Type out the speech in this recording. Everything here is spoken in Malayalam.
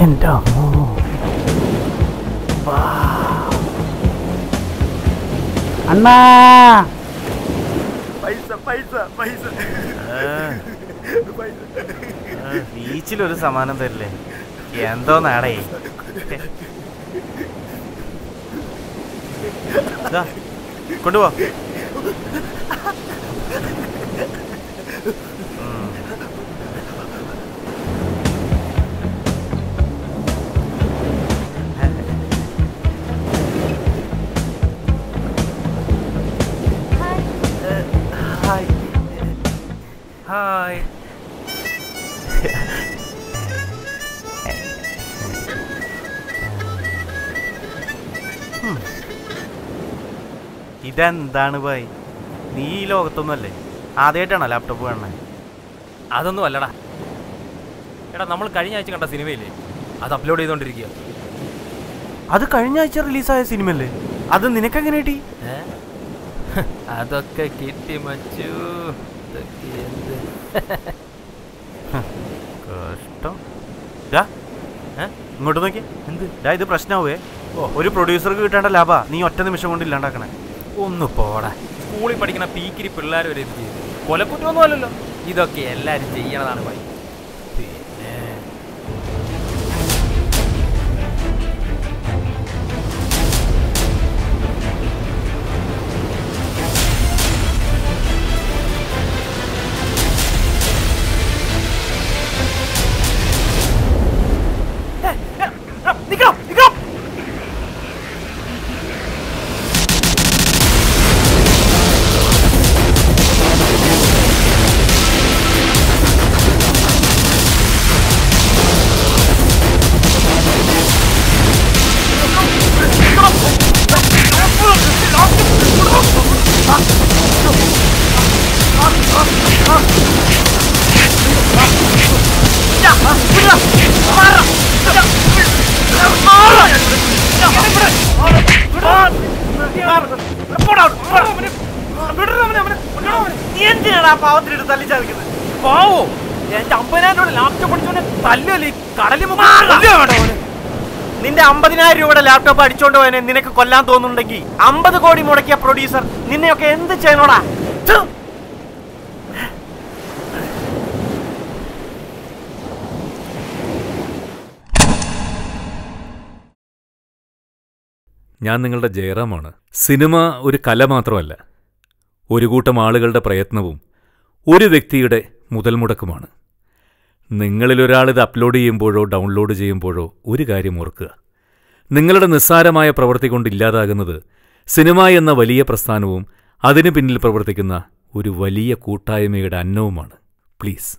എൻ്റെ അമ്മോ. അണ്ണാ പൈസ പൈസ പൈസ. ബീച്ചിലൊരു സമാനം തരില്ലേ? എന്തോ നാടേ. കൊണ്ടുപോ. Hi hi. ഇതെന്താണ് ഭായ്? നീ ഈ ലോകത്തൊന്നുമല്ലേ? ആദ്യമായിട്ടാണോ ലാപ്ടോപ്പ് കാണണേ? അതൊന്നും അല്ലടാ. എടാ, നമ്മൾ കഴിഞ്ഞ ആഴ്ച കണ്ട സിനിമയില്ലേ, അത് അപ്ലോഡ് ചെയ്തോണ്ടിരിക്കുക. അത് കഴിഞ്ഞ ആഴ്ച റിലീസായ സിനിമയല്ലേ? അത് നിനക്കെങ്ങനെ കിട്ടി? അതൊക്കെ കിട്ടി മച്ചു. കഷ്ടം. ഇങ്ങോട്ട് നോക്കി. എന്ത് ഇത് പ്രശ്നമാവേ? ഒരു പ്രൊഡ്യൂസർക്ക് കിട്ടേണ്ട ലാഭ നീ ഒറ്റ നിമിഷം കൊണ്ട് ഇല്ലാണ്ടാക്കണേ. ഒന്ന് പോടാ. സ്കൂളിൽ പഠിക്കുന്ന പീക്കിരി പിള്ളേർ വരെ ഇത് ചെയ്തു. കൊലക്കുറ്റമൊന്നും അല്ലല്ലോ. ഇതൊക്കെ എല്ലാവരും ചെയ്യണതാണ് ഭായി. പിന്നെ പാവത്തിലിട്ട് തല്ലിച്ചാതിക്കുന്നത്? പാവോ? എന്റെ 50,000 ലാപ്ടോപ്പ് അടിച്ചോണ്ട് തല്ലല്ലേ കടലിൽ. നിന്റെ 50,000 രൂപയുടെ ലാപ്ടോപ്പ് അടിച്ചോണ്ട് പോയനെ നിനക്ക് കൊല്ലാൻ തോന്നുന്നുണ്ടെങ്കിൽ 50 കോടി മുടക്കിയ പ്രൊഡ്യൂസർ നിന്നെയൊക്കെ എന്ത് ചെയ്യണോടാ? ഞാൻ നിങ്ങളുടെ ജയറാമാണ്. സിനിമ ഒരു കല മാത്രമല്ല, ഒരു കൂട്ടം ആളുകളുടെ പ്രയത്നവും ഒരു വ്യക്തിയുടെ മുതൽ മുടക്കുമാണ്. നിങ്ങളിലൊരാളിത് അപ്ലോഡ് ചെയ്യുമ്പോഴോ ഡൗൺലോഡ് ചെയ്യുമ്പോഴോ ഒരു കാര്യം ഓർക്കുക, നിങ്ങളുടെ നിസ്സാരമായ പ്രവൃത്തി കൊണ്ട് ഇല്ലാതാകുന്നത് സിനിമ എന്ന വലിയ പ്രസ്ഥാനവും അതിനു പിന്നിൽ പ്രവർത്തിക്കുന്ന ഒരു വലിയ കൂട്ടായ്മയുടെ അന്നവുമാണ്. പ്ലീസ്.